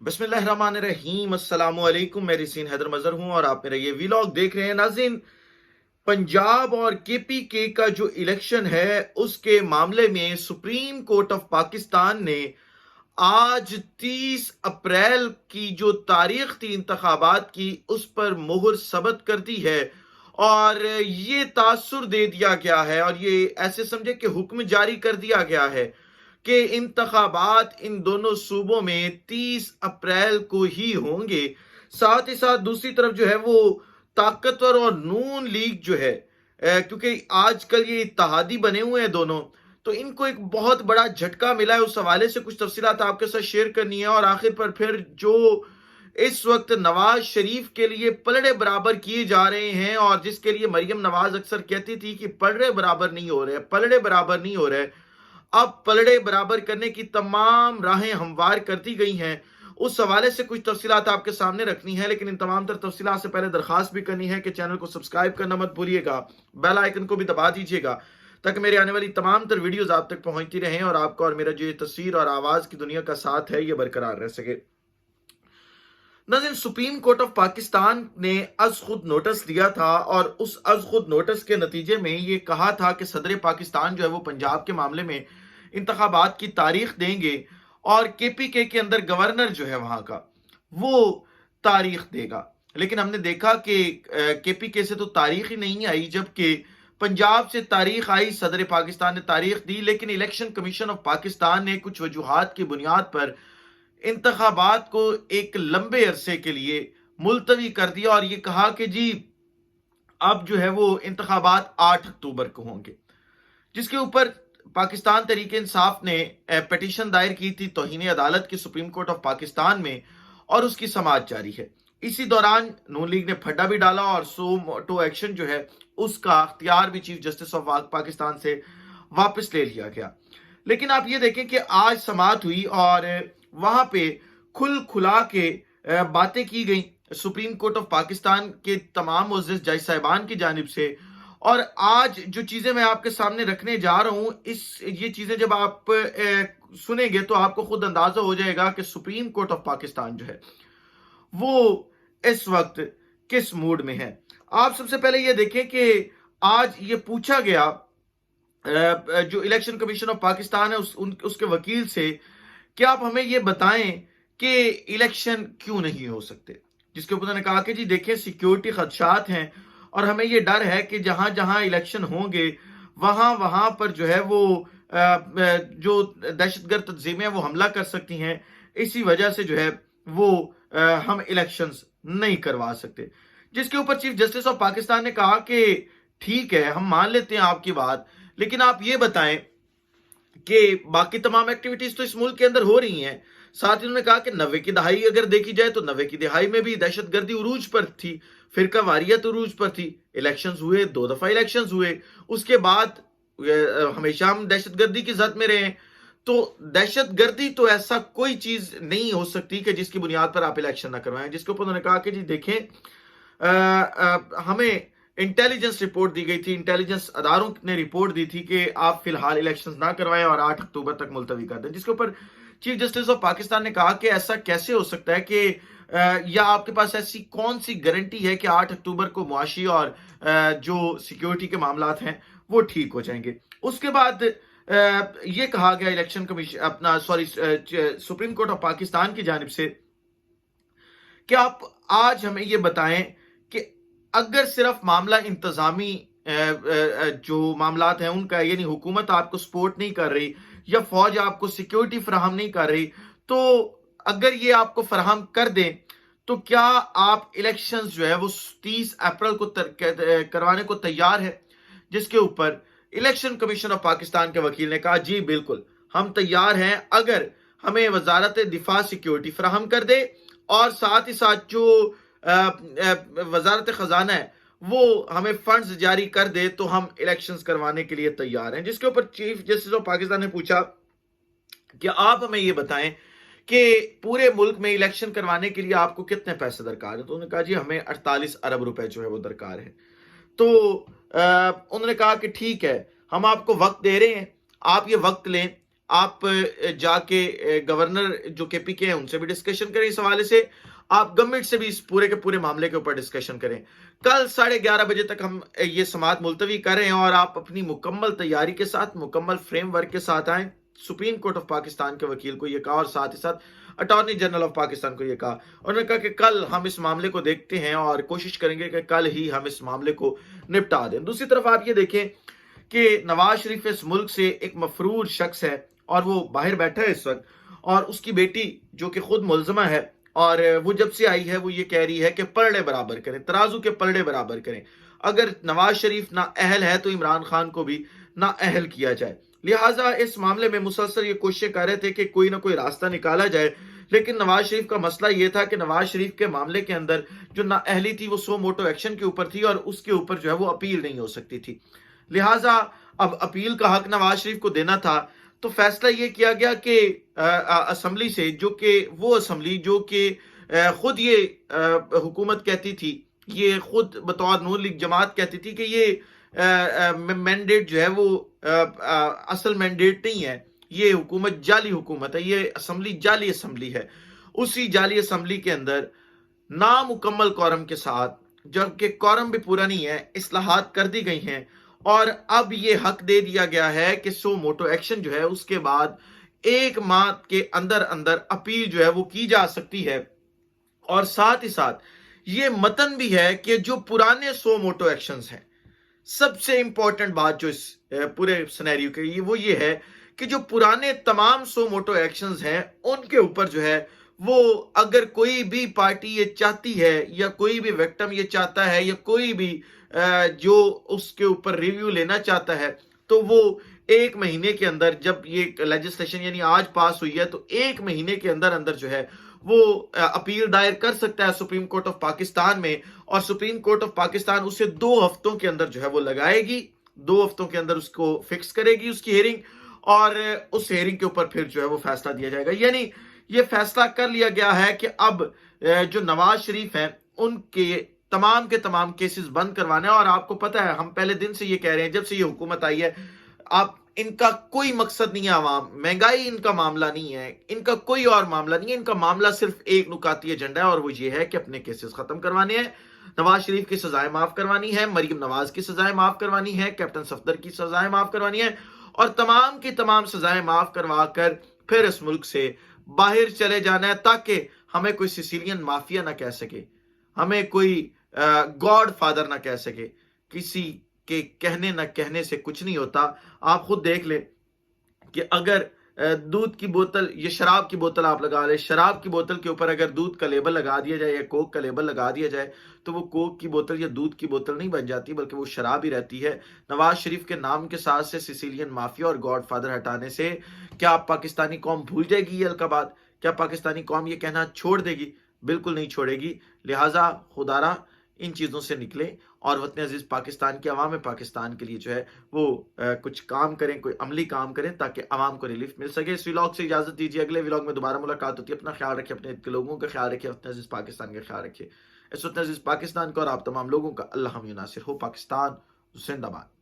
बिस्मिल्लाहिर्रहमानिर्रहीम अस्सलामु अलैकुम। मैं रिसीन हैदर मजहर हूं और आप मेरा ये वीलॉग देख रहे हैं। नाज़रीन, पंजाब और केपीके का जो इलेक्शन है उसके मामले में सुप्रीम कोर्ट ऑफ पाकिस्तान ने आज 30 अप्रैल की जो तारीख थी इंतखाबात की उस पर मोहर सबत कर दी है और ये तासुर दे दिया गया है और ये ऐसे समझे कि हुक्म जारी कर दिया गया है कि इंतखाबात इन दोनों सूबों में 30 अप्रैल को ही होंगे। साथ ही साथ दूसरी तरफ जो है वो ताकतवर और नून लीग जो है, क्योंकि आजकल ये इत्तेहादी बने हुए हैं दोनों, तो इनको एक बहुत बड़ा झटका मिला है। उस हवाले से कुछ तफसीलात आपके साथ शेयर करनी है। और आखिर पर फिर जो इस वक्त नवाज शरीफ के लिए पलड़े बराबर किए जा रहे हैं और जिसके लिए मरियम नवाज अक्सर कहती थी कि पलड़े बराबर नहीं हो रहे, पलड़े बराबर नहीं हो रहे, अब पलड़े बराबर करने की तमाम राहें हमवार कर दी गई हैं। उस हवाले से कुछ तफसीलात आपके सामने रखनी है, लेकिन इन तमाम तर तफसीलात से पहले दरखास्त भी करनी है कि चैनल को सब्सक्राइब करना मत भूलिएगा, बेल आइकन को भी दबा दीजिएगा ताकि मेरे आने वाली तमाम तर वीडियोस आप तक पहुंचती रहें और आपको और मेरा जो ये तस्वीर और आवाज की दुनिया का साथ है ये बरकरार रह सके। नाज़रीन, सुप्रीम कोर्ट ऑफ पाकिस्तान ने अज खुद नोटिस दिया था और उस अज खुद नोटिस के नतीजे में ये कहा था कि सदर पाकिस्तान जो है वो पंजाब के मामले में इंतखाबात की तारीख देंगे और केपीके के अंदर गवर्नर जो है वहां का वो तारीख देगा। लेकिन हमने देखा कि केपीके से तो तारीख ही नहीं आई, जबकि पंजाब से तारीख आई, सदर पाकिस्तान ने तारीख दी, लेकिन इलेक्शन कमीशन ऑफ पाकिस्तान ने कुछ वजूहात की बुनियाद पर इंतखाबात को एक लंबे अरसे के लिए मुलतवी कर दिया और ये कहा कि जी अब जो है वो इंतखाबात 8 अक्टूबर को होंगे, जिसके ऊपर पाकिस्तान तहरीक इंसाफ ने पिटीशन दायर की थी तौहीन अदालत की सुप्रीम कोर्ट ऑफ पाकिस्तान में और उसकी समाअत जारी है। इसी दौरान नून लीग ने फड्डा भी डाला और सो मोटो एक्शन जो है उसका अख्तियार भी चीफ जस्टिस ऑफ पाकिस्तान से वापस ले लिया गया। लेकिन आप ये देखें कि आज समाअत हुई और वहां पे खुल खुला के बातें की गई सुप्रीम कोर्ट ऑफ पाकिस्तान के तमाम मुअज़्ज़िज़ जज साहिबान की जानिब से। और आज जो चीजें मैं आपके सामने रखने जा रहा हूं, ये चीजें जब आप सुनेंगे तो आपको खुद अंदाजा हो जाएगा कि सुप्रीम कोर्ट ऑफ पाकिस्तान जो है वो इस वक्त किस मूड में है। आप सबसे पहले ये देखें कि आज ये पूछा गया जो इलेक्शन कमीशन ऑफ पाकिस्तान है उसके वकील से कि आप हमें ये बताएं कि इलेक्शन क्यों नहीं हो सकते, जिसके ऊपर उन्होंने कहा कि जी देखें सिक्योरिटी खदशात हैं और हमें ये डर है कि जहां जहां इलेक्शन होंगे वहां वहां पर जो है वो जो दहशतगर्द तंजीमें वो हमला कर सकती हैं, इसी वजह से जो है वो हम इलेक्शंस नहीं करवा सकते। जिसके ऊपर चीफ जस्टिस ऑफ पाकिस्तान ने कहा कि ठीक है, हम मान लेते हैं आपकी बात, लेकिन आप ये बताएं कि बाकी तमाम एक्टिविटीज तो इस मुल्क के अंदर हो रही हैं। साथ ही उन्होंने कहा कि 90 की दहाई अगर देखी जाए तो 90 की दहाई में भी दहशतगर्दी उरूज पर थी, फिरका वारियत उरूज पर थी, इलेक्शंस हुए, 2 दफा इलेक्शंस हुए, उसके बाद हमेशा हम दहशतगर्दी की जद में रहे। तो दहशतगर्दी तो ऐसा कोई चीज नहीं हो सकती कि जिसकी बुनियाद पर आप इलेक्शन ना करवाएं। जिसके ऊपर उन्होंने कहा कि जी देखें हमें इंटेलिजेंस रिपोर्ट दी गई थी, इंटेलिजेंस अदारों ने रिपोर्ट दी थी कि आप फिलहाल इलेक्शंस ना करवाएं और 8 अक्टूबर तक मुलतवी कर दें। जिसके ऊपर चीफ जस्टिस ऑफ पाकिस्तान ने कहा कि ऐसा कैसे हो सकता है कि या आपके पास ऐसी कौन सी गारंटी है कि 8 अक्टूबर को मुआशी और जो सिक्योरिटी के मामलात हैं वो ठीक हो जाएंगे। उसके बाद ये कहा गया election commission supreme court of Pakistan की जानिब से कि आप आज हमें ये बताएं कि अगर सिर्फ मामला इंतजामी जो मामलात हैं उनका, यानी हुकूमत आपको सपोर्ट नहीं कर रही या फौज आपको सिक्योरिटी फराहम नहीं कर रही, तो अगर ये आपको फराहम कर दें तो क्या आप इलेक्शंस जो है वो 30 अप्रैल को करवाने को तैयार है। जिसके ऊपर इलेक्शन कमीशन ऑफ पाकिस्तान के वकील ने कहा जी बिल्कुल हम तैयार हैं, अगर हमें वजारत दिफा सिक्योरिटी फराहम कर दे और साथ ही साथ जो वजारत खजाना है वो हमें फंड्स जारी कर दे तो हम इलेक्शंस करवाने के लिए तैयार हैं। जिसके ऊपर चीफ जस्टिस ऑफ पाकिस्तान ने पूछा कि आप हमें ये बताएं कि पूरे मुल्क में इलेक्शन करवाने के लिए आपको कितने पैसे दरकार है। तो उन्होंने कहा जी हमें 48 अरब रुपए जो है वो दरकार है। तो उन्होंने कहा कि ठीक है, हम आपको वक्त दे रहे हैं, आप ये वक्त लें, آپ جا کے گورنر جو کے پی کے ہیں ان سے بھی ڈسکشن کریں اس حوالے سے، آپ گورنمنٹ سے بھی اس پورے کے پورے معاملے کے اوپر ڈسکشن کریں۔ کل 11:30 بجے تک ہم یہ سماعت ملتوی کر رہے ہیں اور آپ اپنی مکمل تیاری کے ساتھ، مکمل فریم ورک کے ساتھ آئیں۔ سپریم کورٹ آف پاکستان کے وکیل کو یہ کہا اور ساتھ ہی ساتھ اٹارنی جنرل آف پاکستان کو یہ کہا، انہوں نے کہا کہ کل ہم اس معاملے کو دیکھتے ہیں اور کوشش کریں گے کہ کل ہی ہم اس معاملے کو نپٹا دیں۔ دوسری طرف آپ یہ دیکھیں کہ نواز شریف اس ملک سے ایک مفرور شخص ہے اور وہ باہر بیٹھا ہے اس وقت، اور اس کی بیٹی جو کہ خود ملزمہ ہے اور وہ جب سے آئی ہے وہ یہ کہہ رہی ہے کہ پلڑے برابر کریں، ترازو کے پلڑے برابر کریں، اگر نواز شریف نا اہل ہے تو عمران خان کو بھی نا اہل کیا جائے۔ لہٰذا اس معاملے میں مسلسل یہ کوششیں کر رہے تھے کہ کوئی نہ کوئی راستہ نکالا جائے، لیکن نواز شریف کا مسئلہ یہ تھا کہ نواز شریف کے معاملے کے اندر جو نا اہلی تھی وہ سو موٹو ایکشن کے اوپر تھی اور اس کے اوپر جو ہے وہ اپیل نہیں ہو سکتی تھی۔ لہٰذا اب اپیل کا حق نواز شریف کو دینا تھا، تو فیصلہ یہ کیا گیا کہ اسمبلی سے، جو کہ وہ اسمبلی جو کہ خود یہ حکومت کہتی تھی، یہ خود بطور نون لیگ جماعت کہتی تھی کہ یہ مینڈیٹ جو ہے وہ اصل مینڈیٹ نہیں ہے، یہ حکومت جعلی حکومت ہے، یہ اسمبلی جعلی اسمبلی ہے، اسی جعلی اسمبلی کے اندر نامکمل کورم کے ساتھ، جبکہ کورم بھی پورا نہیں ہے، اصلاحات کر دی گئی ہیں اور اب یہ حق دے دیا گیا ہے کہ سو موٹو ایکشن جو ہے اس کے بعد 1 ماہ کے اندر اندر اپیل جو ہے وہ کی جا سکتی ہے، اور ساتھ ہی ساتھ یہ متن بھی ہے کہ جو پرانے سو موٹو ایکشنز ہیں، سب سے امپورٹنٹ بات جو اس پورے سینیریو کے وہ یہ ہے کہ جو پرانے تمام سو موٹو ایکشنز ہیں ان کے اوپر جو ہے وہ اگر کوئی بھی پارٹی یہ چاہتی ہے یا کوئی بھی وکٹم یہ چاہتا ہے یا کوئی بھی جو اس کے اوپر ریویو لینا چاہتا ہے، تو وہ 1 مہینے کے اندر، جب یہ لیجسلیشن یعنی آج پاس ہوئی ہے تو 1 مہینے کے اندر اندر جو ہے وہ اپیل دائر کر سکتا ہے سپریم کورٹ آف پاکستان میں، اور سپریم کورٹ آف پاکستان اسے 2 ہفتوں کے اندر جو ہے وہ لگائے گی، 2 ہفتوں کے اندر اس کو فکس کرے گی اس کی ہیئرنگ، اور اس ہیئرنگ کے اوپر پھر جو ہے وہ فیصلہ دیا جائے گا۔ یعنی یہ فیصلہ کر لیا گیا ہے کہ اب جو نواز شریف ہیں ان کے تمام کیسز بند کروانے ہیں، اور آپ کو پتہ ہے ہم پہلے دن سے یہ کہہ رہے ہیں، جب سے یہ حکومت آئی ہے، آپ ان کا کوئی مقصد نہیں ہے عوام، مہنگائی ان کا معاملہ نہیں ہے، ان کا کوئی اور معاملہ نہیں ہے، ان کا معاملہ صرف ایک نکاتی ایجنڈا ہے اور وہ یہ ہے کہ اپنے کیسز ختم کروانے ہیں، نواز شریف کی سزائیں معاف کروانی ہے، مریم نواز کی سزائیں معاف کروانی ہے، کیپٹن صفدر کی سزائیں معاف کروانی ہے، اور تمام کی تمام سزائیں معاف کروا کر پھر اس ملک سے باہر چلے جانا ہے، تاکہ ہمیں کوئی سیسیلین مافیا نہ کہہ سکے، ہمیں کوئی گاڈ فادر نہ کہہ سکے، کسی کے کہنے نہ کہنے سے کچھ نہیں ہوتا۔ آپ خود دیکھ لیں کہ اگر دودھ کی بوتل یا شراب کی بوتل آپ لگا لیں، شراب کی بوتل کے اوپر اگر دودھ کا لیبل لگا دیا جائے یا کوک کا لیبل لگا دیا جائے تو وہ کوک کی بوتل یا دودھ کی بوتل نہیں بن جاتی، بلکہ وہ شراب ہی رہتی ہے۔ نواز شریف کے نام کے ساتھ سے سیسیلین مافیا اور گاڈ فادر ہٹانے سے کیا پاکستانی قوم بھول جائے گی یہ القابات؟ کیا پاکستانی قوم یہ کہنا چھوڑ دے گی؟ بالکل نہیں چھوڑے گی۔ لہٰذا خدارا ان چیزوں سے نکلیں اور وطن عزیز پاکستان کے عوام پاکستان کے لیے جو ہے وہ کچھ کام کریں، کوئی عملی کام کریں تاکہ عوام کو ریلیف مل سکے۔ اس ویلاگ سے اجازت دیجیے، اگلے ویلاگ میں دوبارہ ملاقات ہوتی ہے۔ اپنا خیال رکھیں، اپنے لوگوں کا خیال رکھیں، وطن عزیز پاکستان کا خیال رکھیں۔ اس وطن عزیز پاکستان کا اور آپ تمام لوگوں کا اللہ حامی و ناصر ہو۔ پاکستان زندہ باد۔